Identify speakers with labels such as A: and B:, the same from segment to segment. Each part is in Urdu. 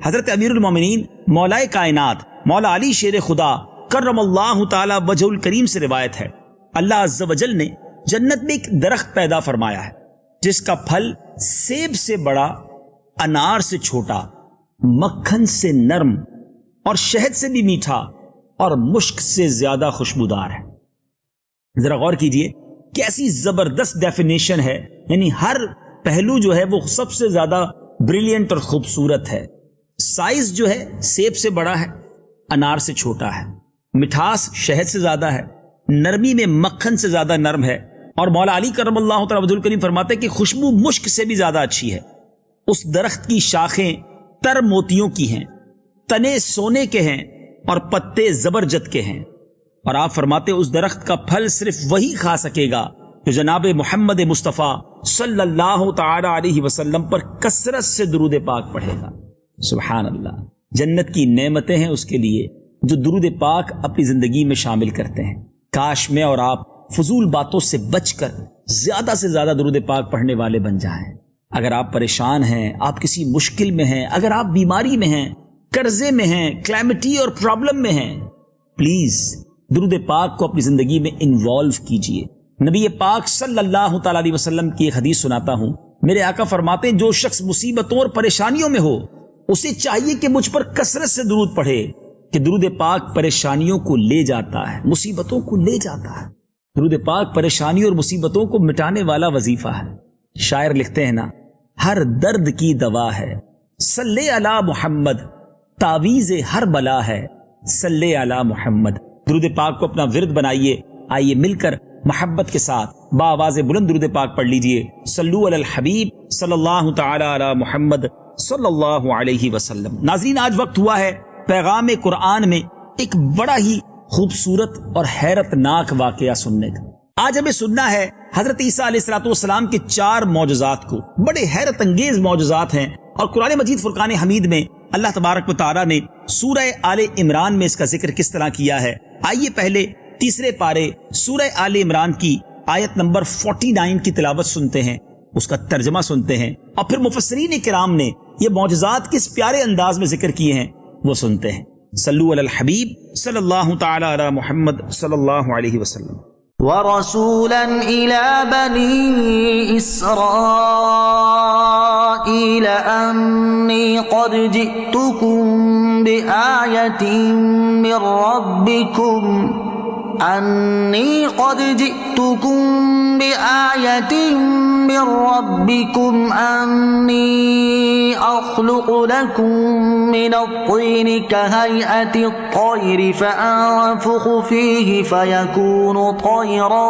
A: حضرت امیر المومنین مولائے کائنات مولا علی شیر خدا کرم اللہ تعالی وجہ الکریم سے روایت ہے، اللہ عز و جل نے جنت میں ایک درخت پیدا فرمایا ہے جس کا پھل سیب سے بڑا، انار سے چھوٹا، مکھن سے نرم اور شہد سے بھی میٹھا اور مشک سے زیادہ خوشبودار ہے۔ ذرا غور کیجئے کیسی زبردست ڈیفینیشن ہے، یعنی ہر پہلو جو ہے وہ سب سے زیادہ بریلینٹ اور خوبصورت ہے۔ سائز جو ہے سیب سے بڑا ہے، انار سے چھوٹا ہے، مٹھاس شہد سے زیادہ ہے، نرمی میں مکھن سے زیادہ نرم ہے، اور مولا علی کرم اللہ تعالی وجہ الکریم فرماتے ہیں کہ خوشبو مشک سے بھی زیادہ اچھی ہے۔ اس درخت کی شاخیں تر موتیوں کی ہیں، تنے سونے کے ہیں اور پتے زبرجد کے ہیں، اور آپ فرماتے ہیں اس درخت کا پھل صرف وہی کھا سکے گا جو جناب محمد مصطفیٰ صلی اللہ تعالی علیہ وسلم پر کثرت سے درود پاک پڑھے گا۔ سبحان اللہ، جنت کی نعمتیں ہیں اس کے لیے جو درود پاک اپنی زندگی میں شامل کرتے ہیں۔ کاش میں اور آپ فضول باتوں سے بچ کر زیادہ سے زیادہ درود پاک پڑھنے والے بن جائیں۔ اگر آپ پریشان ہیں، آپ کسی مشکل میں ہیں، اگر آپ بیماری میں ہیں، قرضے میں ہیں، کلیمٹی اور پرابلم میں ہیں، پلیز درود پاک کو اپنی زندگی میں انوالو کیجئے۔ نبی پاک صلی اللہ تعالی علیہ وسلم کی ایک حدیث سناتا ہوں، میرے آقا فرماتے ہیں جو شخص مصیبتوں اور پریشانیوں میں ہو اسے چاہیے کہ مجھ پر کثرت سے درود پڑھے، کہ درود پاک پریشانیوں کو لے جاتا ہے، مصیبتوں کو لے جاتا ہے۔ درود پاک پریشانیوں اور مصیبتوں کو مٹانے والا وظیفہ ہے۔ شاعر لکھتے ہیں نا، ہر درد کی دوا ہے صلی علی محمد، تعویذ ہر بلا ہے صلی علی محمد۔ درود پاک کو اپنا ورد بنائیے، آئیے مل کر محبت کے ساتھ بآواز بلند درود پاک پڑھ لیجئے۔ صلو علی الحبیب صلی اللہ تعالی علی محمد صلی اللہ علیہ وسلم۔ ناظرین، آج وقت ہوا ہے پیغام قرآن میں ایک بڑا ہی خوبصورت اور حیرت ناک واقعہ سننے کا۔ آج ہمیں سننا ہے حضرت عیسیٰ علیہ الصلوۃ والسلام کے 4 معجزات کو، بڑے حیرت انگیز معجزات ہیں، اور قرآن مجید فرقان حمید میں اللہ تبارک و تعالیٰ نے سورہ آل عمران میں اس کا ذکر کس طرح کیا ہے۔ آئیے پہلے تیسرے پارے سورہ آل عمران کی آیت نمبر 49 کی تلاوت سنتے ہیں، اس کا ترجمہ سنتے ہیں، اور پھر مفسرین کرام نے یہ معجزات کس پیارے انداز میں ذکر کیے ہیں وہ سنتے ہیں۔ صلو علی الحبیب صلی اللہ تعالی علی محمد صلی اللہ علیہ وسلم۔
B: وَرَسُولًا إِلَى بَنِي إِسْرَائِيلَ أَنِّي قَدْ جِئْتُكُمْ بِآيَةٍ مِّن رَّبِّكُمْ أَنِّي قَدْ جِئْتُكُمْ بِآيَةٍ مِّن رَّبِّكُمْ أَنِّي أَخْلُقُ لَكُم مِّنَ الطِّينِ كَهَيْئَةِ الطَّيْرِ فَأَنفُخُ فِيهِ فَيَكُونُ طَيْرًا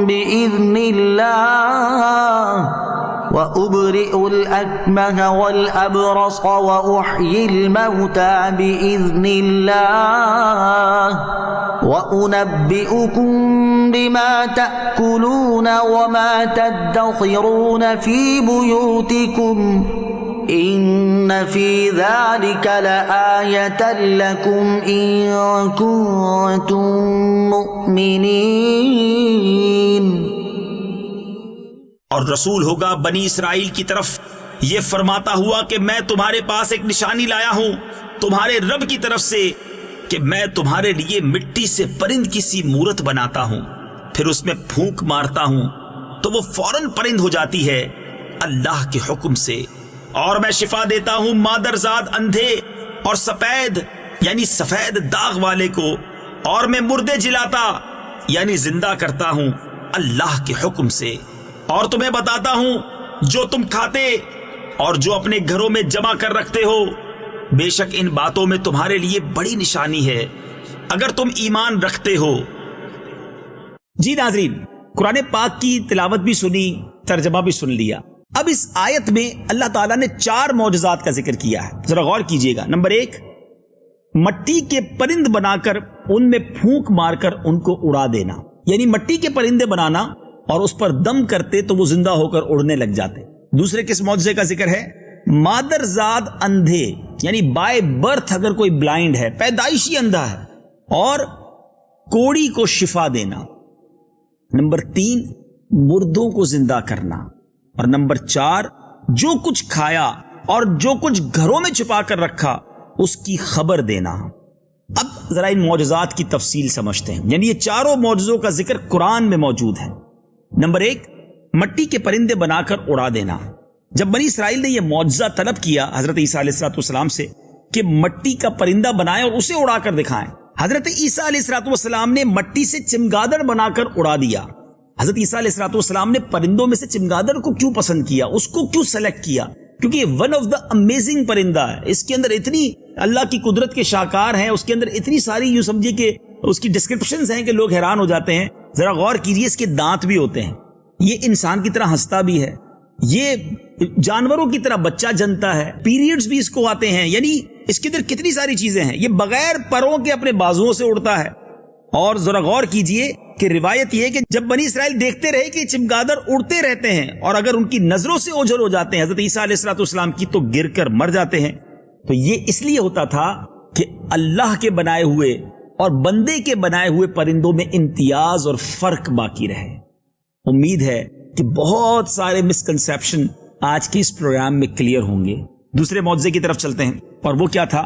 B: بِإِذْنِ اللَّهِ وَأُبْرِئُ الْأَكْمَهَ وَالْأَبْرَصَ وَأُحْيِي الْمَوْتَى بِإِذْنِ اللَّهِ وَأُنَبِّئُكُم بِمَا تَأْكُلُونَ وَمَا تَدَّخِرُونَ فِي بُيُوتِكُمْ إِنَّ فِي ذَلِكَ لَآيَةً لَكُمْ إِن كُنتُم مُّؤْمِنِينَ۔
A: اور رسول ہوگا بنی اسرائیل کی طرف یہ فرماتا ہوا کہ میں تمہارے پاس ایک نشانی لایا ہوں تمہارے رب کی طرف سے، کہ میں تمہارے لیے مٹی سے پرند کی سی مورت بناتا ہوں، پھر اس میں پھونک مارتا ہوں تو وہ فوراً پرند ہو جاتی ہے اللہ کے حکم سے، اور میں شفا دیتا ہوں مادرزاد اندھے اور سفید یعنی سفید داغ والے کو، اور میں مردے جلاتا یعنی زندہ کرتا ہوں اللہ کے حکم سے، اور تمہیں بتاتا ہوں جو تم کھاتے اور جو اپنے گھروں میں جمع کر رکھتے ہو، بے شک ان باتوں میں تمہارے لیے بڑی نشانی ہے اگر تم ایمان رکھتے ہو۔ جی ناظرین، قرآن پاک کی تلاوت بھی سنی، ترجمہ بھی سن لیا۔ اب اس آیت میں اللہ تعالیٰ نے 4 معجزات کا ذکر کیا ہے، ذرا غور کیجئے گا۔ نمبر 1، مٹی کے پرند بنا کر ان میں پھونک مار کر ان کو اڑا دینا، یعنی مٹی کے پرندے بنانا اور اس پر دم کرتے تو وہ زندہ ہو کر اڑنے لگ جاتے۔ دوسرے کس معجزے کا ذکر ہے؟ مادرزاد اندھے یعنی بائی برتھ اگر کوئی بلائنڈ ہے، پیدائشی اندھا ہے، اور کوڑی کو شفا دینا۔ نمبر 3، مردوں کو زندہ کرنا، اور نمبر 4، جو کچھ کھایا اور جو کچھ گھروں میں چھپا کر رکھا اس کی خبر دینا۔ اب ذرا ان معجزات کی تفصیل سمجھتے ہیں، یعنی یہ چاروں معجزوں کا ذکر قرآن میں موجود ہے۔ نمبر 1، مٹی کے پرندے بنا کر اڑا دینا۔ جب بنی اسرائیل نے یہ معجزہ طلب کیا حضرت عیسیٰ علیہ السلام سے کہ مٹی کا پرندہ بنائیں اور اسے اڑا کر دکھائیں، حضرت عیسیٰ علیہ السلام نے مٹی سے چمگادڑ بنا کر اڑا دیا۔ حضرت عیسیٰ علیہ السلام نے پرندوں میں سے چمگادڑ کو کیوں پسند کیا، اس کو کیوں سلیکٹ کیا؟ کیونکہ یہ ون آف دا امیزنگ پرندہ ہے، اس کے اندر اتنی اللہ کی قدرت کے شاہکار ہیں، اس کے اندر اتنی ساری یوں سمجھے کہ اس کی ڈسکرپشنز ہیں کہ لوگ حیران ہو جاتے ہیں۔ ذرا غور کیجئے، اس کے دانت بھی ہوتے ہیں، یہ انسان کی طرح ہنستا بھی ہے، یہ جانوروں کی طرح بچہ جنتا ہے، پیریڈز بھی اس کو آتے ہیں، یعنی اس کے اندر کتنی ساری چیزیں ہیں۔ یہ بغیر پروں کے اپنے بازوؤں سے اڑتا ہے۔ اور ذرا غور کیجئے کہ روایت یہ ہے کہ جب بنی اسرائیل دیکھتے رہے کہ چمگادڑ اڑتے رہتے ہیں اور اگر ان کی نظروں سے اوجھل ہو جاتے ہیں حضرت عیسیٰ علیہ السلام کی، تو گر کر مر جاتے ہیں۔ تو یہ اس لیے ہوتا تھا کہ اللہ کے بنائے ہوئے اور بندے کے بنائے ہوئے پرندوں میں امتیاز اور فرق باقی رہے۔ امید ہے کہ بہت سارے مسکنسیپشن آج کے اس پروگرام میں کلیئر ہوں گے۔ دوسرے معجزے کی طرف چلتے ہیں، اور وہ کیا تھا؟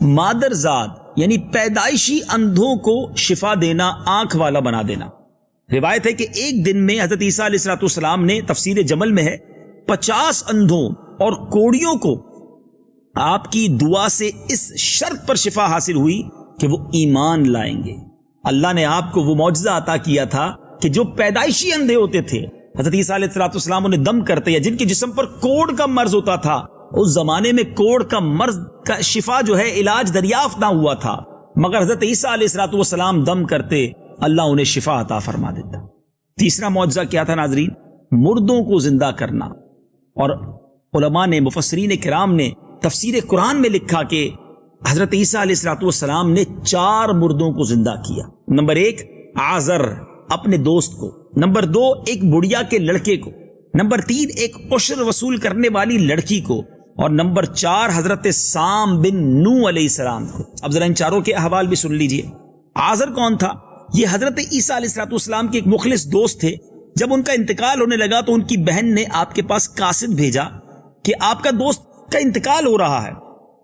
A: مادرزاد یعنی پیدائشی اندھوں کو شفا دینا، آنکھ والا بنا دینا۔ روایت ہے کہ ایک دن میں حضرت عیسیٰ علیہ السلام نے، تفسیر جمل میں ہے، 50 اندھوں اور کوڑیوں کو آپ کی دعا سے اس شرط پر شفا حاصل ہوئی کہ وہ ایمان لائیں گے۔ اللہ نے آپ کو وہ معجزہ عطا کیا تھا کہ جو پیدائشی اندھے ہوتے تھے، حضرت عیسیٰ علیہ السلام انہیں دم کرتے یا جن کے جسم پر کوڑ کا مرض ہوتا تھا، اس زمانے میں کوڑ کا مرض کا شفا جو ہے علاج دریافت نہ ہوا تھا، مگر حضرت عیسیٰ علیہ السلام دم کرتے، اللہ انہیں شفا عطا فرما دیتا۔ تیسرا معجزہ کیا تھا ناظرین؟ مردوں کو زندہ کرنا۔ اور علماء نے، مفسرین کرام نے تفسیر قرآن میں لکھا کہ حضرت عیسیٰ علیہ السلام نے 4 مردوں کو زندہ کیا۔ نمبر 1 آزر اپنے دوست کو، نمبر 2 ایک بڑھیا کے لڑکے کو، نمبر 3 ایک عشر وصول کرنے والی لڑکی کو، اور نمبر 4 حضرت سام بن نوح علیہ السلام کو۔ اب ذرا ان چاروں کے احوال بھی سن لیجئے۔ آزر کون تھا؟ یہ حضرت عیسیٰ علیہ السلام کے ایک مخلص دوست تھے۔ جب ان کا انتقال ہونے لگا تو ان کی بہن نے آپ کے پاس قاصد بھیجا کہ آپ کا دوست کا انتقال ہو رہا ہے۔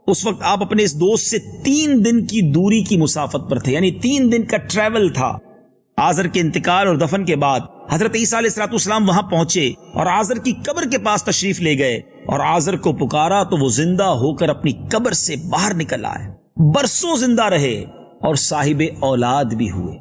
A: اس وقت آپ اپنے اس دوست سے 3 دن کی دوری کی مسافت پر تھے، یعنی 3 دن کا ٹریول تھا۔ آزر کے انتقال اور دفن کے بعد حضرت عیسیٰ علیہ السلام وہاں پہنچے اور آزر کی قبر کے پاس تشریف لے گئے اور آزر کو پکارا تو وہ زندہ ہو کر اپنی قبر سے باہر نکل آئے، برسوں زندہ رہے اور صاحب اولاد بھی ہوئے۔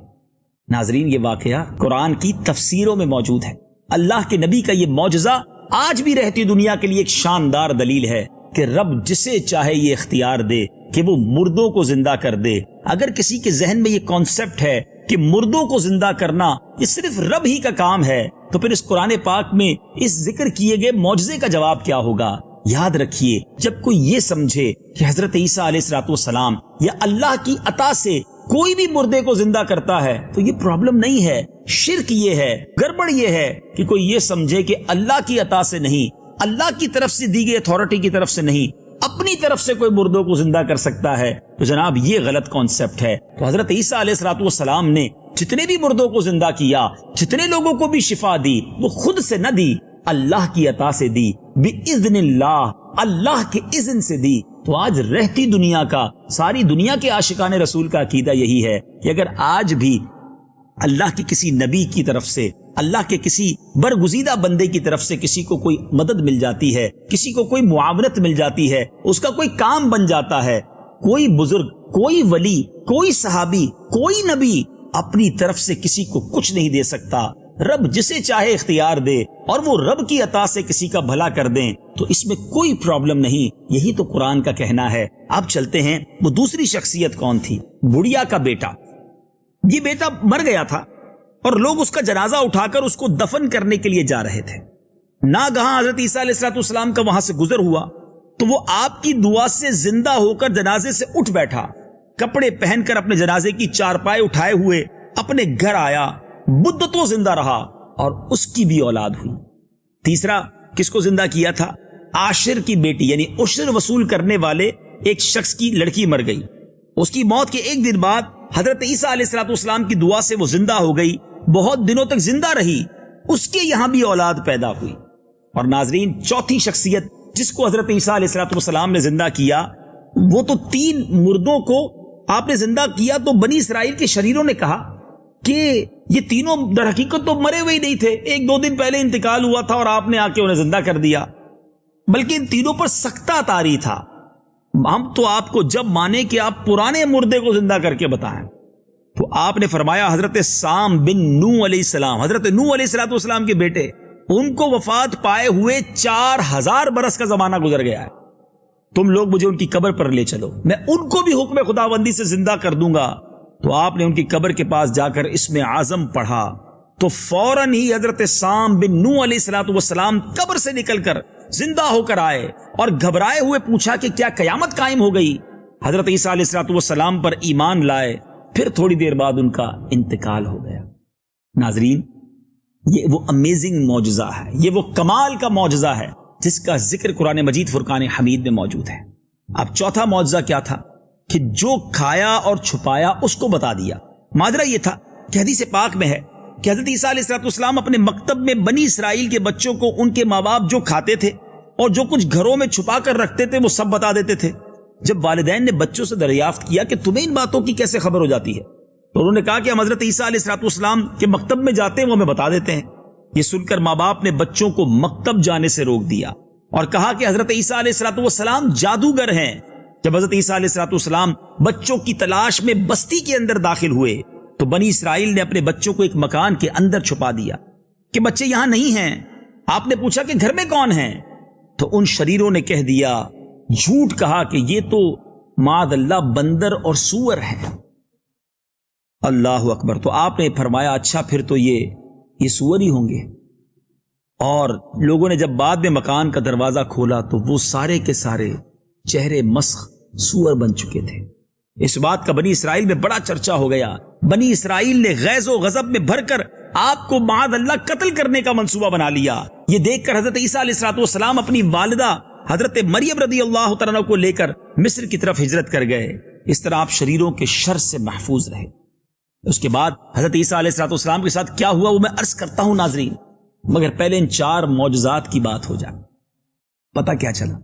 A: ناظرین، یہ واقعہ قرآن کی تفسیروں میں موجود ہے۔ اللہ کے نبی کا یہ معجزہ آج بھی رہتی دنیا کے لیے ایک شاندار دلیل ہے کہ رب جسے چاہے یہ اختیار دے کہ وہ مردوں کو زندہ کر دے۔ اگر کسی کے ذہن میں یہ کانسیپٹ ہے کہ مردوں کو زندہ کرنا یہ صرف رب ہی کا کام ہے، تو پھر اس قرآن پاک میں اس ذکر کیے گئے معجزے کا جواب کیا ہوگا؟ یاد رکھیے، جب کوئی یہ سمجھے کہ حضرت عیسیٰ علیہ السلام یا اللہ کی عطا سے کوئی بھی مردے کو زندہ کرتا ہے تو یہ پرابلم نہیں ہے۔ شرک یہ ہے، گڑبڑ یہ ہے کہ کوئی یہ سمجھے کہ اللہ کی عطا سے نہیں، اللہ کی طرف سے دی گئی اتھارٹی کی طرف سے نہیں، اپنی طرف سے کوئی مردوں کو زندہ کر سکتا ہے، تو جناب یہ غلط کانسیپٹ ہے۔ تو حضرت عیسیٰ علیہ السلام نے جتنے بھی مردوں کو زندہ کیا، جتنے لوگوں کو بھی شفا دی، وہ خود سے نہ دی، اللہ کی عطا سے دی، بِإِذْنِ اللہ، اللہ کے اذن سے دی۔ تو آج رہتی دنیا کا، ساری دنیا کے عاشقان رسول کا عقیدہ یہی ہے کہ اگر آج بھی اللہ کے کسی نبی کی طرف سے، اللہ کے کسی برگزیدہ بندے کی طرف سے کسی کو کوئی مدد مل جاتی ہے، کسی کو کوئی معاونت مل جاتی ہے، اس کا کوئی کام بن جاتا ہے، کوئی بزرگ، کوئی ولی، کوئی صحابی، کوئی نبی اپنی طرف سے کسی کو کچھ نہیں دے سکتا۔ رب جسے چاہے اختیار دے اور وہ رب کی عطا سے کسی کا بھلا کر دیں تو اس میں کوئی پرابلم نہیں، یہی تو قرآن کا کہنا ہے۔ اب چلتے ہیں، وہ دوسری شخصیت کون تھی؟ بڑھیا کا بیٹا۔ یہ بیٹا مر گیا تھا اور لوگ اس کا جنازہ اٹھا کر اس کو دفن کرنے کے لیے جا رہے تھے۔ ناگہاں حضرت عیسیٰ علیہ السلام کا وہاں سے گزر ہوا تو وہ آپ کی دعا سے زندہ ہو کر جنازے سے اٹھ بیٹھا، کپڑے پہن کر اپنے جنازے کی چارپائی اٹھائے ہوئے اپنے گھر آیا، مدتوں زندہ رہا اور اس کی بھی اولاد ہوئی۔ تیسرا کس کو زندہ کیا تھا؟ عاشر کی بیٹی، یعنی عشر وصول کرنے والے ایک شخص کی لڑکی مر گئی۔ اس کی موت کے ایک دن بعد حضرت عیسیٰ علیہ السلام کی دعا سے وہ زندہ ہو گئی، بہت دنوں تک زندہ رہی، اس کے یہاں بھی اولاد پیدا ہوئی۔ اور ناظرین، چوتھی شخصیت جس کو حضرت عیسیٰ علیہ السلام نے زندہ کیا، وہ تو 3 مردوں کو آپ نے زندہ کیا، تو بنی اسرائیل کے شریروں نے کہا کہ یہ تینوں در حقیقت تو مرے ہوئے ہی نہیں تھے، 1-2 دن پہلے انتقال ہوا تھا اور آپ نے آ کے انہیں زندہ کر دیا، بلکہ ان تینوں پر سکتہ طاری تھا۔ ہم تو آپ کو جب مانے کہ آپ پرانے مردے کو زندہ کر کے بتائیں، تو آپ نے فرمایا حضرت سام بن نوح علیہ السلام، حضرت نوح علیہ السلام کے بیٹے، ان کو وفات پائے ہوئے 4000 برس کا زمانہ گزر گیا ہے، تم لوگ مجھے ان کی قبر پر لے چلو، میں ان کو بھی حکم خداوندی سے زندہ کر دوں گا۔ تو آپ نے ان کی قبر کے پاس جا کر اسم اعظم پڑھا، تو فوراً ہی حضرت سام بن نوح علیہ السلام قبر سے نکل کر زندہ ہو کر آئے اور گھبرائے ہوئے پوچھا کہ کیا قیامت قائم ہو گئی؟ حضرت عیسیٰ علیہ السلام پر ایمان لائے، پھر تھوڑی دیر بعد ان کا انتقال ہو گیا۔ ناظرین، یہ وہ امیزنگ معجزہ ہے، یہ وہ کمال کا معجزہ ہے جس کا ذکر قرآن مجید فرقان حمید میں موجود ہے۔ اب چوتھا معجزہ کیا تھا کہ جو کھایا اور چھپایا اس کو بتا دیا۔ ماجرا یہ تھا کہ حدیث پاک میں ہے کہ حضرت عیسیٰ علیہ السلام اپنے مکتب میں بنی اسرائیل کے بچوں کو ان کے ماں باپ جو کھاتے تھے اور جو کچھ گھروں میں چھپا کر رکھتے تھے وہ سب بتا دیتے تھے۔ جب والدین نے بچوں سے دریافت کیا کہ تمہیں ان باتوں کی کیسے خبر ہو جاتی ہے، تو انہوں نے کہا کہ ہم حضرت عیسیٰ علیہ السلام کے مکتب میں جاتے ہیں، وہ ہمیں بتا دیتے ہیں۔ یہ سن کر ماں باپ نے بچوں کو مکتب جانے سے روک دیا اور کہا کہ حضرت عیسیٰ علیہ السلام جادوگر ہیں۔ جب حضرت عیسیٰ علیہ السلام بچوں کی تلاش میں بستی کے اندر داخل ہوئے تو بنی اسرائیل نے اپنے بچوں کو ایک مکان کے اندر چھپا دیا کہ بچے یہاں نہیں ہیں۔ آپ نے پوچھا کہ گھر میں کون ہیں؟ تو ان شریروں نے کہہ دیا، جھوٹ کہا کہ یہ تو معاذ اللہ بندر اور سور ہیں۔ اللہ اکبر۔ تو آپ نے فرمایا اچھا پھر تو یہ سور ہی ہوں گے۔ اور لوگوں نے جب بعد میں مکان کا دروازہ کھولا تو وہ سارے کے سارے چہرے مسخ سور بن چکے تھے۔ اس بات کا بنی اسرائیل میں بڑا چرچا ہو گیا۔ بنی اسرائیل نے غیظ و غضب میں بھر کر آپ کو معاذ اللہ قتل کرنے کا منصوبہ بنا لیا۔ یہ دیکھ کر حضرت عیسیٰ علیہ السلام اپنی والدہ حضرت مریم رضی اللہ تعالیٰ کو لے کر مصر کی طرف ہجرت کر گئے۔ اس طرح آپ شریروں کے شر سے محفوظ رہے۔ اس کے بعد حضرت عیسیٰ علیہ السلام کے ساتھ کیا ہوا وہ میں عرض کرتا ہوں ناظرین، مگر پہلے ان 4 معجزات کی بات ہو جائے۔ پتہ کیا چلا؟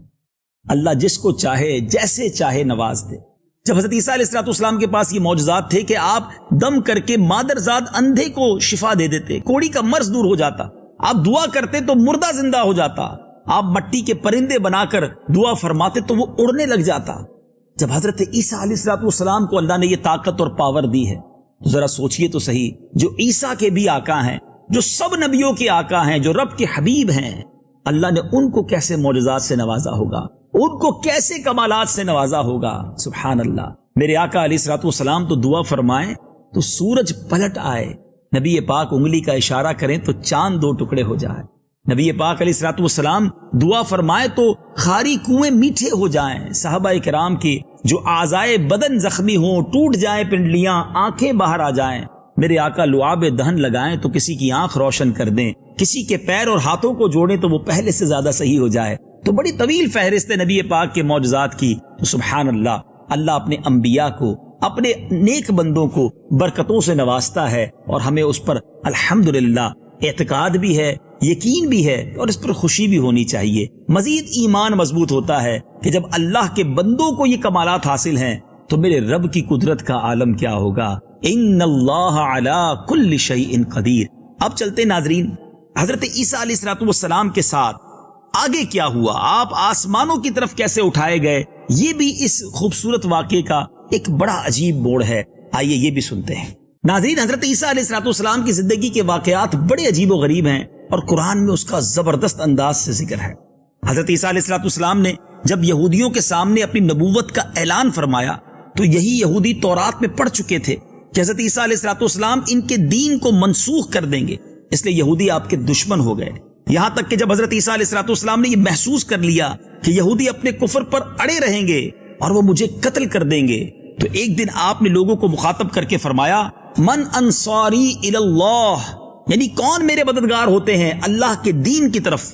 A: اللہ جس کو چاہے جیسے چاہے نواز دے۔ جب حضرت عیسیٰ علیہ السلام کے پاس یہ معجزات تھے کہ آپ دم کر کے مادرزاد اندھے کو شفا دے دیتے، کوڑی کا مرض دور ہو جاتا، آپ دعا کرتے تو مردہ زندہ ہو جاتا، آپ مٹی کے پرندے بنا کر دعا فرماتے تو وہ اڑنے لگ جاتا۔ جب حضرت عیسیٰ علیہ السلام کو اللہ نے یہ طاقت اور پاور دی ہے تو ذرا سوچئے تو صحیح، جو عیسیٰ کے بھی آقا ہیں، جو سب نبیوں کے آقا ہیں، جو رب کے حبیب ہیں، اللہ نے ان کو کیسے معجزات سے نوازا ہوگا، ان کو کیسے کمالات سے نوازا ہوگا۔ سبحان اللہ۔ میرے آقا علیہ السلام تو دعا فرمائیں تو سورج پلٹ آئے، نبی پاک انگلی کا اشارہ کریں تو چاند 2 ٹکڑے ہو جائے، نبی پاک علیہ السلام دعا فرمائے تو خاری کنویں میٹھے ہو جائیں، صحابہ کرام کی جو اعضائے بدن زخمی ہوں، ٹوٹ جائیں پنڈلیاں، آنکھیں باہر آ جائیں، میرے آقا لعاب دہن لگائیں تو کسی کی آنکھ روشن کر دیں، کسی کے پیر اور ہاتھوں کو جوڑیں تو وہ پہلے سے زیادہ صحیح ہو جائے۔ تو بڑی طویل فہرست ہے نبی پاک کے معجزات کی۔ تو سبحان اللہ، اللہ اپنے انبیاء کو، اپنے نیک بندوں کو برکتوں سے نوازتا ہے اور ہمیں اس پر الحمدللہ اعتقاد بھی ہے، یقین بھی ہے اور اس پر خوشی بھی ہونی چاہیے۔ مزید ایمان مضبوط ہوتا ہے کہ جب اللہ کے بندوں کو یہ کمالات حاصل ہیں تو میرے رب کی قدرت کا عالم کیا ہوگا۔ ان اللہ علی کل شیء قدیر۔ اب چلتے ناظرین حضرت عیسیٰ علیہ السلام کے ساتھ آگے کیا ہوا، آپ آسمانوں کی طرف کیسے اٹھائے گئے، یہ بھی اس خوبصورت واقعے کا ایک بڑا عجیب موڑ ہے۔ آئیے یہ بھی سنتے ہیں ناظرین۔ حضرت عیسیٰ علیہ السلام کی زندگی کے واقعات بڑے عجیب و غریب ہیں اور قرآن میں اس کا زبردست انداز سے ذکر ہے۔ حضرت عیسیٰ علیہ السلام نے جب یہودیوں کے سامنے اپنی نبوت کا اعلان فرمایا تو یہی یہودی تورات میں پڑھ چکے تھے کہ حضرت عیسیٰ علیہ السلام ان کے دین کو منسوخ کر دیں گے، اس لیے یہودی آپ کے دشمن ہو گئے۔ یہاں تک کہ جب حضرت عیسیٰ علیہ السلام نے یہ محسوس کر لیا کہ یہودی اپنے کفر پر اڑے رہیں گے اور وہ مجھے قتل کر دیں گے، تو ایک دن آپ نے لوگوں کو مخاطب کر کے فرمایا، من انصاری الی اللہ، یعنی کون میرے مددگار ہوتے ہیں اللہ کے دین کی طرف؟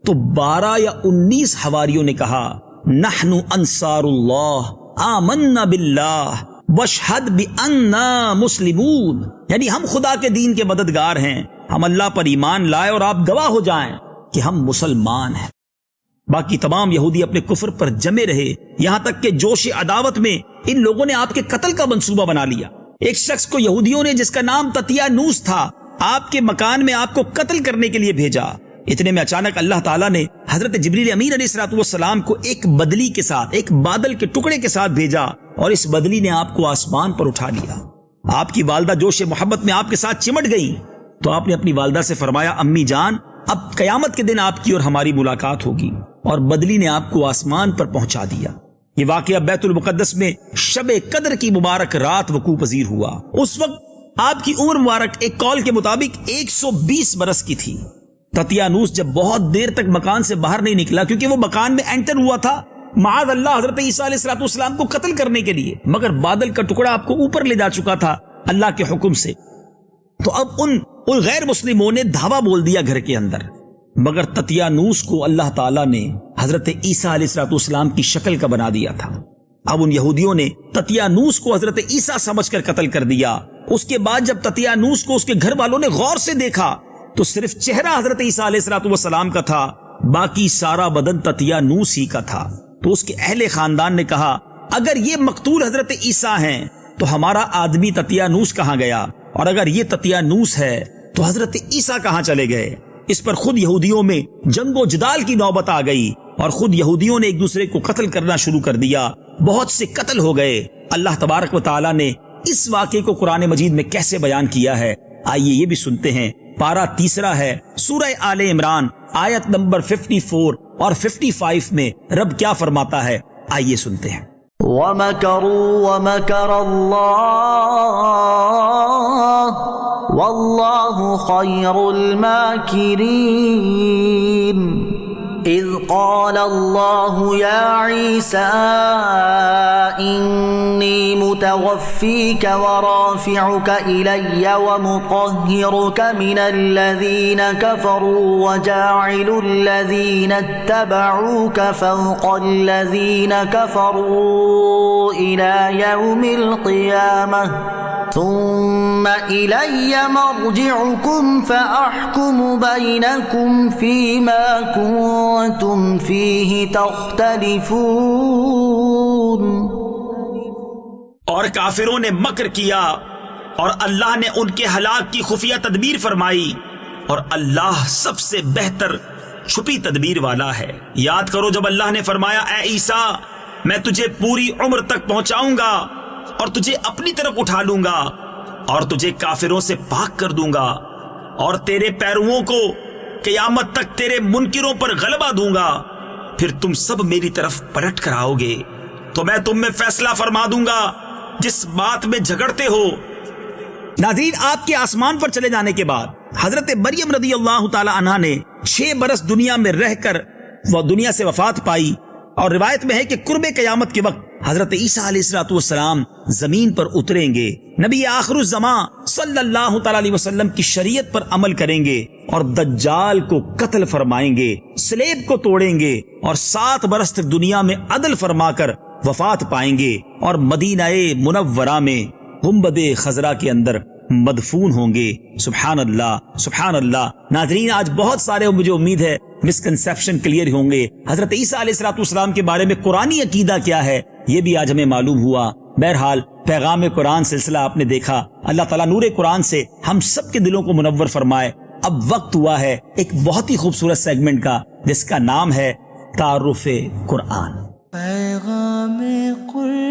A: تو 12 یا 19 حواریوں نے کہا، نحن انصار اللہ آمنا باللہ واشہد بأننا مسلمون، یعنی ہم خدا کے دین کے مددگار ہیں، ہم اللہ پر ایمان لائے اور آپ گواہ ہو جائیں کہ ہم مسلمان ہیں۔ باقی تمام یہودی اپنے کفر پر جمے رہے، یہاں تک کہ جوش عداوت میں ان لوگوں نے آپ کے قتل کا منصوبہ بنا لیا۔ ایک شخص کو یہودیوں نے جس کا نام تطیانوس تھا آپ کے مکان میں آپ کو قتل کرنے کے لیے بھیجا۔ اتنے میں اچانک اللہ تعالیٰ نے حضرت جبریل امین علیہ الصلوۃ والسلام کو ایک بدلی کے ساتھ، ایک بادل کے ٹکڑے کے ساتھ بھیجا، اور اس بدلی نے آپ کو آسمان پر اٹھا لیا۔ آپ کی والدہ جوش محبت میں آپ کے ساتھ چمٹ گئی تو آپ نے اپنی والدہ سے فرمایا، امی جان اب قیامت کے دن آپ کی اور ہماری ملاقات ہوگی، اور بدلی نے آپ کو آسمان پر پہنچا دیا۔ یہ واقعہ بیت المقدس میں شب قدر کی مبارک رات وقوع پذیر ہوا۔ اس وقت آپ کی عمر مبارک ایک قول کے مطابق 120 برس کی تھی۔ تطیانوس جب بہت دیر تک مکان سے باہر نہیں نکلا، کیونکہ وہ مکان میں انٹر ہوا تھا معاذ اللہ حضرت عیسیٰ علیہ الصلوۃ والسلام کو قتل کرنے کے لیے، مگر بادل کا ٹکڑا آپ کو اوپر لے جا چکا تھا اللہ کے حکم سے۔ تو اب ان غیر مسلموں نے دھاوا بول دیا گھر کے اندر، مگر تطیانوس کو اللہ تعالیٰ نے حضرت عیسیٰ علیہ الصلوۃ والسلام کی شکل کا بنا دیا تھا۔ اب ان یہودیوں نے تطیانوس کو حضرت عیسیٰ سمجھ کر قتل کر دیا۔ اس کے بعد جب تطیانوس کو اس کے گھر والوں نے غور سے دیکھا تو صرف چہرہ حضرت عیسیٰ علیہ الصلوۃ والسلام کا تھا، باقی سارا بدن تطیانوس ہی کا تھا۔ تو اس کے اہل خاندان نے کہا، اگر یہ مقتول حضرت عیسیٰ ہیں تو ہمارا آدمی تطیانوس کہاں گیا، اور اگر یہ تطیانوس ہے تو حضرت عیسیٰ کہاں چلے گئے؟ اس پر خود یہودیوں میں جنگ و جدال کی نوبت آ گئی، اور خود یہودیوں نے ایک دوسرے کو قتل کرنا شروع کر دیا۔ بہت سے قتل ہو گئے۔ اللہ تبارک و تعالیٰ نے اس واقعے کو قرآن مجید میں کیسے بیان کیا ہے، آئیے یہ بھی سنتے ہیں۔ پارہ 3 ہے، سورہ آل عمران، آیت نمبر 54 اور 55 میں رب کیا فرماتا ہے، آئیے سنتے ہیں۔
B: وَمَكَرُوا وَمَكَرَ اللَّهُ وَاللَّهُ خَيْرُ الْمَاكِرِينَ إِذْ قَالَ اللَّهُ يَا عِيسَىٰ إِنِّي مُتَوَفِّيكَ وَرَافِعُكَ إِلَيَّ وَمُطَهِّرُكَ مِنَ الَّذِينَ كَفَرُوا وَجَاعِلُ الَّذِينَ اتَّبَعُوكَ فَوْقَ الَّذِينَ كَفَرُوا إِلَى يَوْمِ الْقِيَامَةِ ثم إلي مرجعكم فأحكم بينكم فيما كنتم فيه تختلفون۔
A: اور کافروں نے مکر کیا اور اللہ نے ان کے ہلاک کی خفیہ تدبیر فرمائی، اور اللہ سب سے بہتر چھپی تدبیر والا ہے۔ یاد کرو جب اللہ نے فرمایا، اے عیسیٰ میں تجھے پوری عمر تک پہنچاؤں گا اور تجھے اپنی طرف اٹھا لوں گا اور تجھے کافروں سے پاک کر دوں گا، اور تیرے پیرووں کو قیامت تک تیرے منکروں پر غلبہ دوں گا، پھر تم سب میری طرف پلٹ کر آؤ گے تو میں تم میں فیصلہ فرما دوں گا جس بات میں جھگڑتے ہو۔ ناظرین، آپ کے آسمان پر چلے جانے کے بعد حضرت مریم رضی اللہ تعالی عنہا نے 6 برس دنیا میں رہ کر وہ دنیا سے وفات پائی، اور روایت میں ہے کہ قرب قیامت کے وقت حضرت عیسیٰ علیہ الصلوۃ والسلام زمین پر اتریں گے، نبی آخر الزمان صلی اللہ تعالی علیہ وسلم کی شریعت پر عمل کریں گے، اور دجال کو قتل فرمائیں گے، سلیب کو توڑیں گے، اور 7 برس تک دنیا میں عدل فرما کر وفات پائیں گے، اور مدینہ منورہ میں گنبد خضرا کے اندر مدفون ہوں گے۔ سبحان اللہ، سبحان اللہ۔ ناظرین، آج بہت سارے مجھے امید ہے مسکنسیپشن کلیئر ہوں گے۔ حضرت عیسیٰ علیہ الصلوۃ والسلام کے بارے میں قرآنی عقیدہ کیا ہے یہ بھی آج ہمیں معلوم ہوا۔ بہرحال پیغام قرآن سلسلہ آپ نے دیکھا، اللہ تعالیٰ نور قرآن سے ہم سب کے دلوں کو منور فرمائے۔ اب وقت ہوا ہے ایک بہت ہی خوبصورت سیگمنٹ کا، جس کا نام ہے تعارف قرآن۔
B: پیغام قرآن۔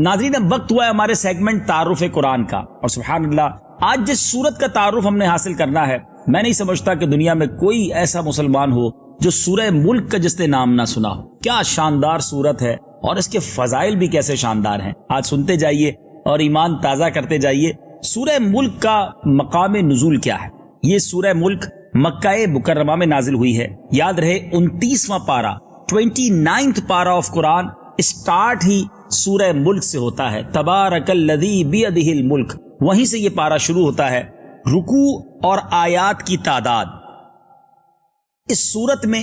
A: ناظرین، اب وقت ہوا ہے ہمارے سیگمنٹ تعارف قرآن کا، اور سبحان اللہ آج جس سورت کا تعارف ہم نے حاصل کرنا ہے، میں نہیں سمجھتا کہ دنیا میں کوئی ایسا مسلمان ہو جو سورہ ملک کا جس نے نام نہ سنا ہو۔ کیا شاندار سورت ہے، اور اس کے فضائل بھی کیسے شاندار ہیں، آج سنتے جائیے اور ایمان تازہ کرتے جائیے۔ سورہ ملک کا مقام نزول کیا ہے؟ یہ سورہ ملک مکہ مکرمہ میں نازل ہوئی ہے۔ یاد رہے 29واں پارہ 29th پارہ آف قرآن اسٹارٹ ہی سورہ ملک سے ہوتا ہے، تبارک الذی بیدہ الملک، وہیں سے یہ پارہ شروع ہوتا ہے۔ رکوع اور آیات کی تعداد، اس سورت میں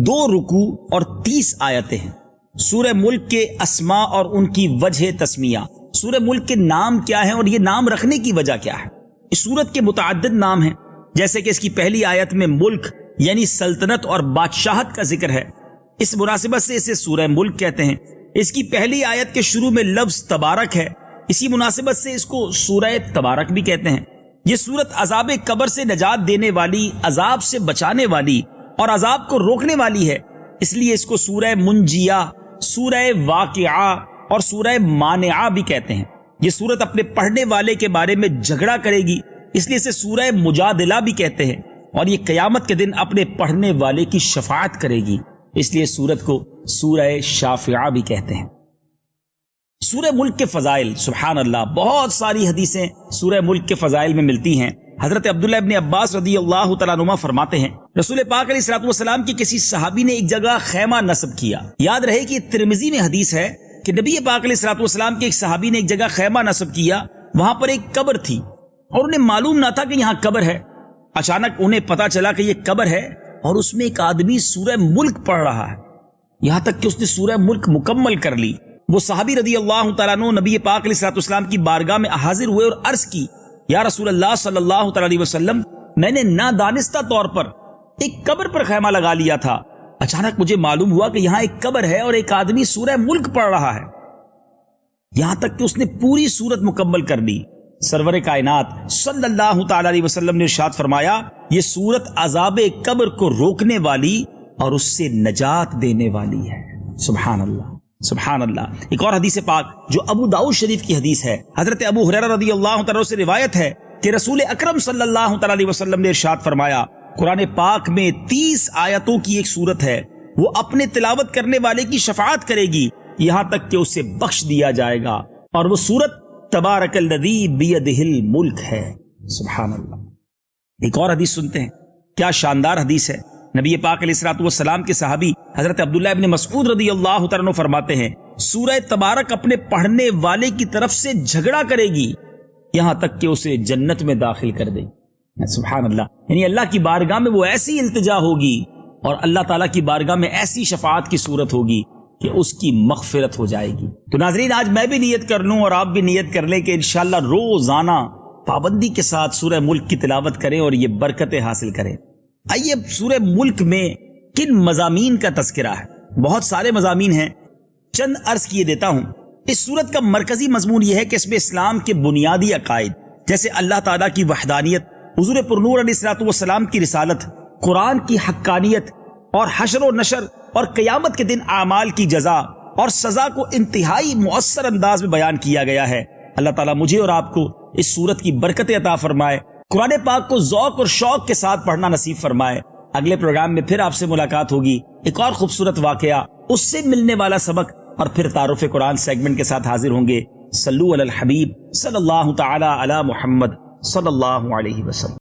A: 2 رکوع اور 30 آیتیں ہیں۔ سورہ ملک کے اسماء اور ان کی وجہ تسمیہ، سورہ ملک کے نام کیا ہیں اور یہ نام رکھنے کی وجہ کیا ہے۔ اس سورت کے متعدد نام ہیں، جیسے کہ اس کی پہلی آیت میں ملک یعنی سلطنت اور بادشاہت کا ذکر ہے۔ اس مناسبت سے اسے سورہ ملک کہتے ہیں۔ اس کی پہلی آیت کے شروع میں لفظ تبارک ہے، اسی مناسبت سے اس کو سورہ تبارک بھی کہتے ہیں۔ یہ سورت عذاب قبر سے نجات دینے والی، عذاب سے بچانے والی اور عذاب کو روکنے والی ہے، اس لیے اس کو سورہ منجیہ، سورہ واقعہ اور سورہ مانعہ بھی کہتے ہیں۔ یہ سورت اپنے پڑھنے والے کے بارے میں جھگڑا کرے گی، اس لیے اسے سورہ مجادلہ بھی کہتے ہیں، اور یہ قیامت کے دن اپنے پڑھنے والے کی شفاعت کرے گی، اس لیے سورت کو سورہ شافعہ بھی کہتے ہیں۔ سورہ ملک کے فضائل، سبحان اللہ، بہت ساری حدیثیں سورہ ملک کے فضائل میں ملتی ہیں۔ حضرت عبداللہ ابن عباس رضی اللہ تعالیٰ عنہما فرماتے ہیں، رسول پاک علیہ الصلوۃ والسلام کی کسی صحابی نے ایک جگہ خیمہ نصب کیا۔ یاد رہے کہ ترمذی میں حدیث ہے کہ نبی پاک علیہ الصلوۃ والسلام کے ایک صحابی نے ایک جگہ خیمہ نصب کیا، وہاں پر ایک قبر تھی اور انہیں معلوم نہ تھا کہ یہاں قبر ہے۔ اچانک انہیں پتا چلا کہ یہ قبر ہے اور اس میں ایک آدمی سورہ ملک پڑھ رہا ہے، یہاں تک کہ اس نے سورہ ملک مکمل کر لی۔ وہ صحابی رضی اللہ تعالیٰ عنہ نبی پاک علیہ الصلوۃ والسلام کی بارگاہ میں حاضر ہوئے اور عرض کی، یا رسول اللہ صلی اللہ تعالیٰ علیہ وسلم، میں نے نادانستہ طور پر ایک قبر پر خیمہ لگا لیا تھا، اچانک مجھے معلوم ہوا کہ یہاں ایک قبر ہے اور ایک آدمی سورہ ملک پڑھ رہا ہے، یہاں تک کہ اس نے پوری سورت مکمل کر لی۔ سرور کائنات صلی اللہ تعالیٰ علیہ وسلم نے ارشاد فرمایا، یہ سورت عذاب قبر کو روکنے والی اور اس سے نجات دینے والی ہے۔ سبحان اللہ، سبحان اللہ۔ ایک اور حدیث پاک جو ابو داؤد شریف کی حدیث ہے، حضرت ابو ہریرہ رضی اللہ تعالیٰ سے روایت ہے کہ رسول اکرم صلی اللہ تعالیٰ علیہ وسلم نے ارشاد فرمایا، قرآن پاک میں 30 آیتوں کی ایک سورت ہے، وہ اپنے تلاوت کرنے والے کی شفاعت کرے گی یہاں تک کہ اسے بخش دیا جائے گا، اور وہ سورت تبارک الذی بیدہ الملک ہے۔ سبحان اللہ۔ ایک اور حدیث سنتے ہیں، کیا شاندار حدیث ہے۔ نبی پاک علیہ الصلوۃ والسلام کے صحابی حضرت عبداللہ ابن مسعود رضی اللہ تعالیٰ عنہ فرماتے ہیں، سورہ تبارک اپنے پڑھنے والے کی طرف سے جھگڑا کرے گی یہاں تک کہ اسے جنت میں داخل کر دے۔ سبحان اللہ، یعنی اللہ کی بارگاہ میں وہ ایسی التجا ہوگی اور اللہ تعالیٰ کی بارگاہ میں ایسی شفاعت کی صورت ہوگی کہ اس کی مغفرت ہو جائے گی۔ تو ناظرین، آج میں بھی نیت کر لوں اور آپ بھی نیت کر لیں کہ انشاءاللہ روزانہ پابندی کے ساتھ سورہ ملک کی تلاوت کریں اور یہ برکتیں حاصل کریں۔ آئیے سورہ ملک میں کن مضامین کا تذکرہ ہے؟ بہت سارے مضامین ہیں، چند عرض کیے دیتا ہوں۔ اس سورت کا مرکزی مضمون یہ ہے کہ اس میں اسلام کے بنیادی عقائد جیسے اللہ تعالیٰ کی وحدانیت، حضور پرنور علیہ الصلوۃ والسلام کی رسالت، قرآن کی حقانیت اور حشر و نشر اور قیامت کے دن اعمال کی جزا اور سزا کو انتہائی مؤثر انداز میں بیان کیا گیا ہے۔ اللہ تعالیٰ مجھے اور آپ کو اس سورت کی برکت عطا فرمائے، قرآن پاک کو ذوق اور شوق کے ساتھ پڑھنا نصیب فرمائے۔ اگلے پروگرام میں پھر آپ سے ملاقات ہوگی، ایک اور خوبصورت واقعہ، اس سے ملنے والا سبق اور پھر تعارف قرآن سیگمنٹ کے ساتھ حاضر ہوں گے۔ صلو علی الحبیب صلی اللہ تعالی علی محمد صلی اللہ علیہ وسلم۔